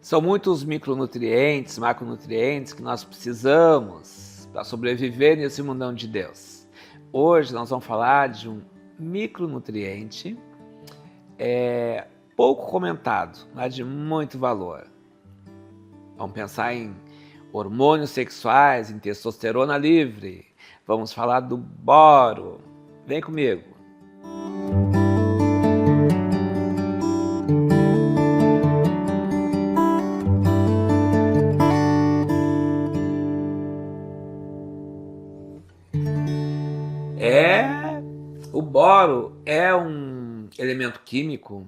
São muitos micronutrientes, macronutrientes que nós precisamos para sobreviver nesse mundão de Deus. Hoje nós vamos falar de um micronutriente pouco comentado, mas de muito valor. Vamos pensar em hormônios sexuais, em testosterona livre. Vamos falar do boro. Vem comigo. O boro é um elemento químico,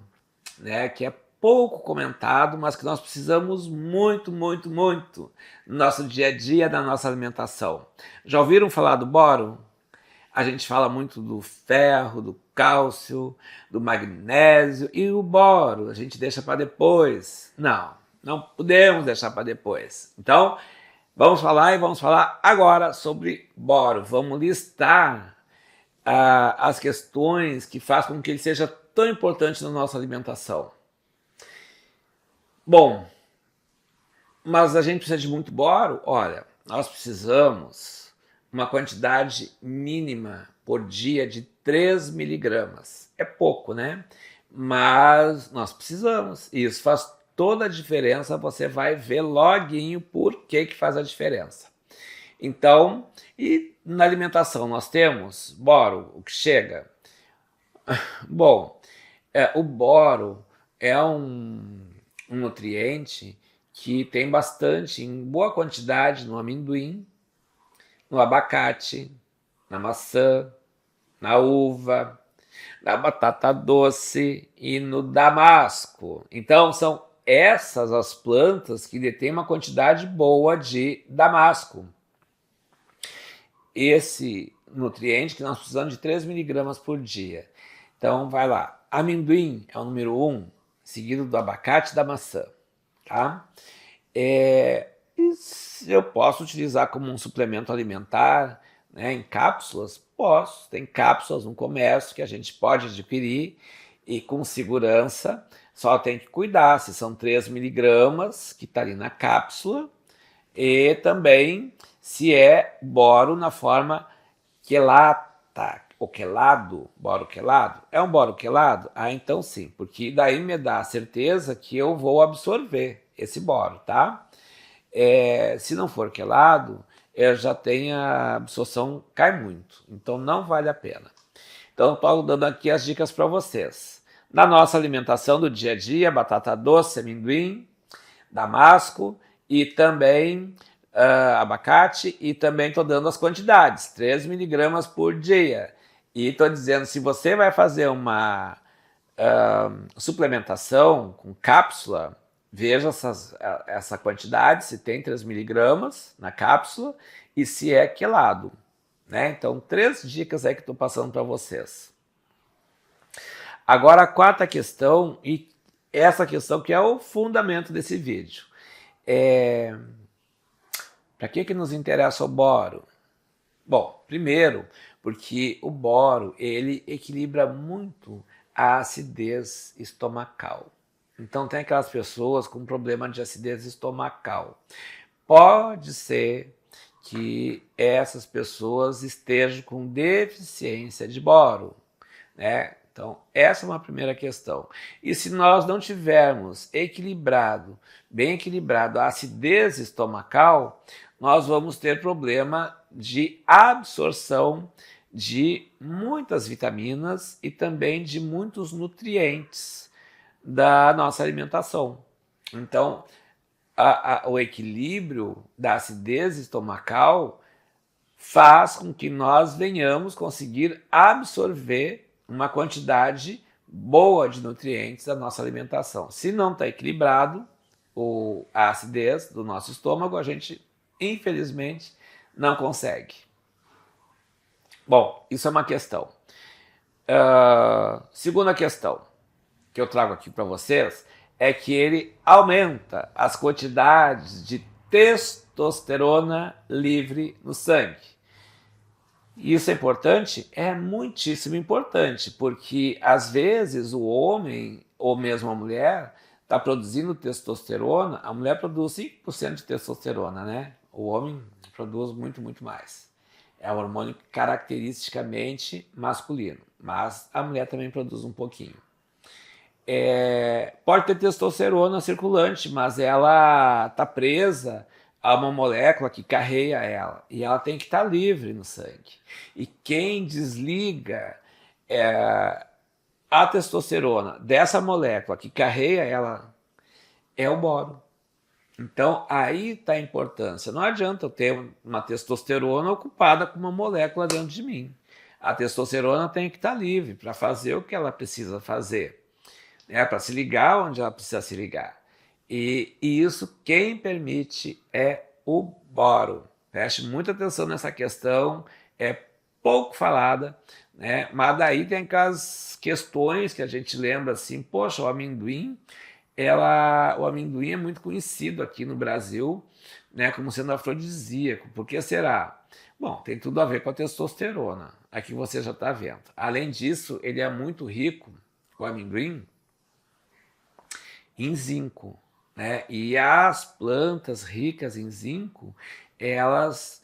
né, que é pouco comentado, mas que nós precisamos muito no nosso dia a dia, na nossa alimentação. Já ouviram falar do boro? A gente fala muito do ferro, do cálcio, do magnésio e o boro a gente deixa para depois. Não podemos deixar para depois. Então, vamos falar agora sobre boro. Vamos listar as questões que fazem com que ele seja tão importante na nossa alimentação. Bom, mas a gente precisa de muito boro? Olha, nós precisamos uma quantidade mínima por dia de 3 miligramas. É pouco, né? Mas nós precisamos. E isso faz toda a diferença. Você vai ver loguinho por que faz a diferença. Então, e na alimentação nós temos boro, o que chega? Bom, o boro é um nutriente que tem bastante, em boa quantidade, no amendoim, no abacate, na maçã, na uva, na batata doce e no damasco. Então, são essas as plantas que detêm uma quantidade boa de damasco. Esse nutriente que nós precisamos de 3 miligramas por dia. Então, vai lá. Amendoim é o número 1, seguido do abacate e da maçã. Tá? Eu posso utilizar como um suplemento alimentar, né, em cápsulas? Posso. Tem cápsulas no comércio que a gente pode adquirir e com segurança. Só tem que cuidar se são 3 miligramas que está ali na cápsula e também se é boro na forma quelata, ou quelado, boro quelado. É um boro quelado? Ah, então sim, porque daí me dá a certeza que eu vou absorver esse boro, tá? Se não for quelado, eu já tenho a absorção, cai muito, então não vale a pena. Então estou dando aqui as dicas para vocês. Na nossa alimentação do dia a dia, batata doce, amendoim, damasco e também abacate, e também estou dando as quantidades, 3 miligramas por dia. E estou dizendo, se você vai fazer uma suplementação com cápsula, veja essa quantidade, se tem 3 miligramas na cápsula e se é quelado. Né? Então, 3 dicas aí que estou passando para vocês. Agora, a quarta questão, e essa questão que é o fundamento desse vídeo. Para que nos interessa o boro? Bom, primeiro, porque o boro ele equilibra muito a acidez estomacal. Então tem aquelas pessoas com problema de acidez estomacal. Pode ser que essas pessoas estejam com deficiência de boro, né? Então, essa é uma primeira questão. E se nós não tivermos bem equilibrado a acidez estomacal, nós vamos ter problema de absorção de muitas vitaminas e também de muitos nutrientes da nossa alimentação. Então, o equilíbrio da acidez estomacal faz com que nós venhamos conseguir absorver uma quantidade boa de nutrientes da nossa alimentação. Se não está equilibrado a acidez do nosso estômago, a gente, infelizmente, não consegue. Bom, isso é uma questão. Segunda questão que eu trago aqui para vocês é que ele aumenta as quantidades de testosterona livre no sangue. Isso é importante? É muitíssimo importante, porque às vezes o homem ou mesmo a mulher está produzindo testosterona, a mulher produz 5% de testosterona, né? O homem produz muito, muito mais. É um hormônio caracteristicamente masculino, mas a mulher também produz um pouquinho. Pode ter testosterona circulante, mas ela está presa a uma molécula que carrega ela, e ela tem que estar livre no sangue. E quem desliga a testosterona dessa molécula que carrega ela é o boro. Então, aí está a importância. Não adianta eu ter uma testosterona ocupada com uma molécula dentro de mim. A testosterona tem que estar livre para fazer o que ela precisa fazer, né? Para se ligar onde ela precisa se ligar. E isso quem permite é o boro. Preste muita atenção nessa questão, é pouco falada, né? Mas daí tem aquelas questões que a gente lembra assim, poxa, o amendoim é muito conhecido aqui no Brasil, né, como sendo afrodisíaco. Por que será? Bom, tem tudo a ver com a testosterona. Aqui você já está vendo. Além disso, ele é muito rico, o amendoim, em zinco, né? E as plantas ricas em zinco, elas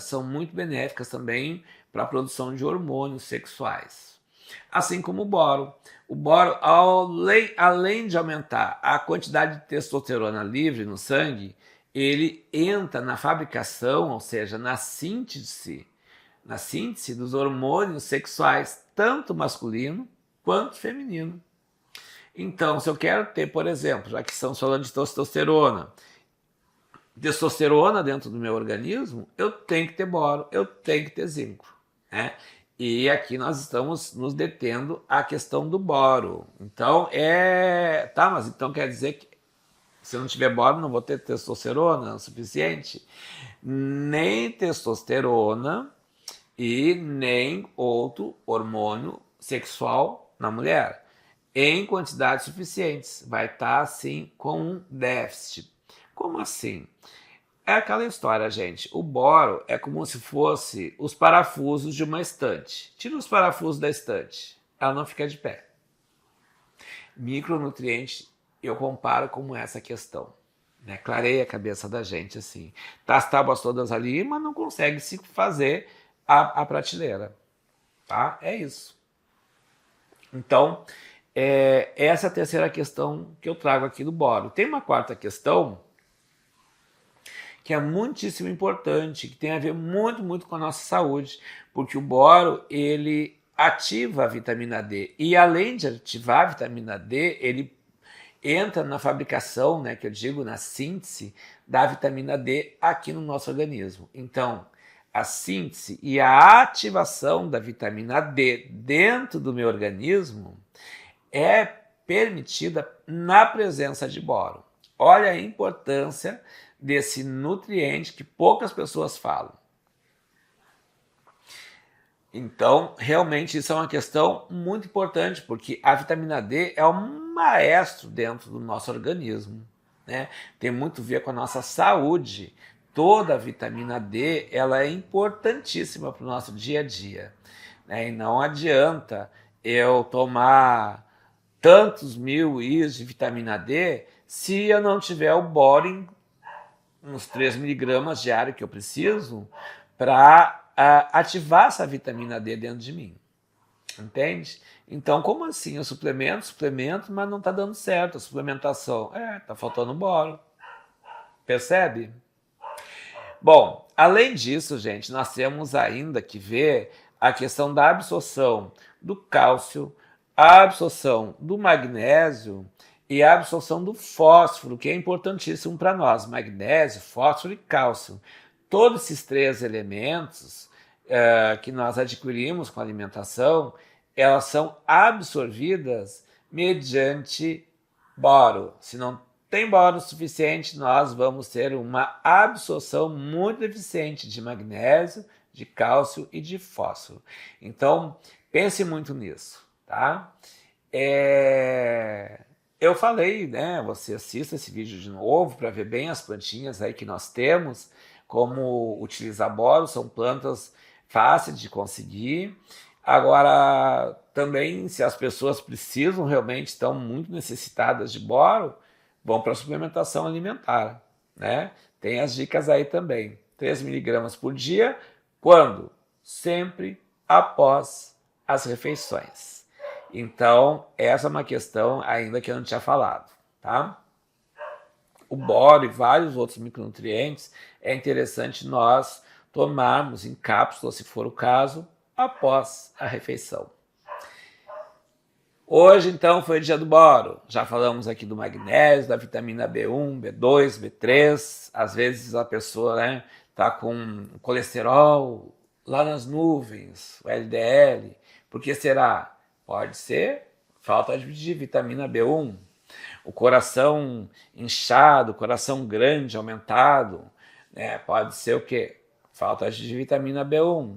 são muito benéficas também para a produção de hormônios sexuais. Assim como o boro. O boro, além de aumentar a quantidade de testosterona livre no sangue, ele entra na fabricação, ou seja, na síntese dos hormônios sexuais, tanto masculino quanto feminino. Então, se eu quero ter, por exemplo, já que estamos falando de testosterona dentro do meu organismo, eu tenho que ter boro, eu tenho que ter zinco, né? E aqui nós estamos nos detendo a questão do boro. Então, tá, mas então quer dizer que se eu não tiver boro, não vou ter testosterona o suficiente? Nem testosterona e nem outro hormônio sexual na mulher em quantidades suficientes. Vai estar, assim, com um déficit. Como assim? É aquela história, gente. O boro é como se fosse os parafusos de uma estante. Tira os parafusos da estante, ela não fica de pé. Micronutriente, eu comparo como essa questão, né? Clareia a cabeça da gente assim. Tá as tábuas todas ali, mas não consegue se fazer a prateleira. Tá? É isso. Então, essa é a terceira questão que eu trago aqui do boro. Tem uma quarta questão que é muitíssimo importante, que tem a ver muito, muito com a nossa saúde, porque o boro, ele ativa a vitamina D, e além de ativar a vitamina D, ele entra na fabricação, né, que eu digo, na síntese da vitamina D aqui no nosso organismo. Então, a síntese e a ativação da vitamina D dentro do meu organismo é permitida na presença de boro. Olha a importância desse nutriente que poucas pessoas falam. Então, realmente, isso é uma questão muito importante, porque a vitamina D é um maestro dentro do nosso organismo, né? Tem muito a ver com a nossa saúde. Toda a vitamina D, ela é importantíssima para o nosso dia a dia, né? E não adianta eu tomar tantos mil IUs de vitamina D se eu não tiver o boro uns 3 miligramas diário que eu preciso para ativar essa vitamina D dentro de mim. Entende? Então, como assim? Eu suplemento, mas não está dando certo a suplementação. Está faltando boro. Percebe? Bom, além disso, gente, nós temos ainda que ver a questão da absorção do cálcio, a absorção do magnésio e a absorção do fósforo, que é importantíssimo para nós. Magnésio, fósforo e cálcio. Todos esses três elementos que nós adquirimos com a alimentação, elas são absorvidas mediante boro. Se não tem boro suficiente, nós vamos ter uma absorção muito eficiente de magnésio, de cálcio e de fósforo. Então, pense muito nisso, tá? Eu falei, né? Você assista esse vídeo de novo para ver bem as plantinhas aí que nós temos, como utilizar boro, são plantas fáceis de conseguir. Agora, também, se as pessoas precisam, realmente estão muito necessitadas de boro, vão para a suplementação alimentar, né? Tem as dicas aí também. 3 miligramas por dia, quando? Sempre após as refeições. Então, essa é uma questão ainda que eu não tinha falado, tá? O boro e vários outros micronutrientes é interessante nós tomarmos em cápsula, se for o caso, após a refeição. Hoje, então, foi o dia do boro. Já falamos aqui do magnésio, da vitamina B1, B2, B3. Às vezes a pessoa, né, tá com colesterol lá nas nuvens, o LDL. Por que será? Pode ser falta de vitamina B1. O coração inchado, coração grande, aumentado, né? Pode ser o quê? Falta de vitamina B1.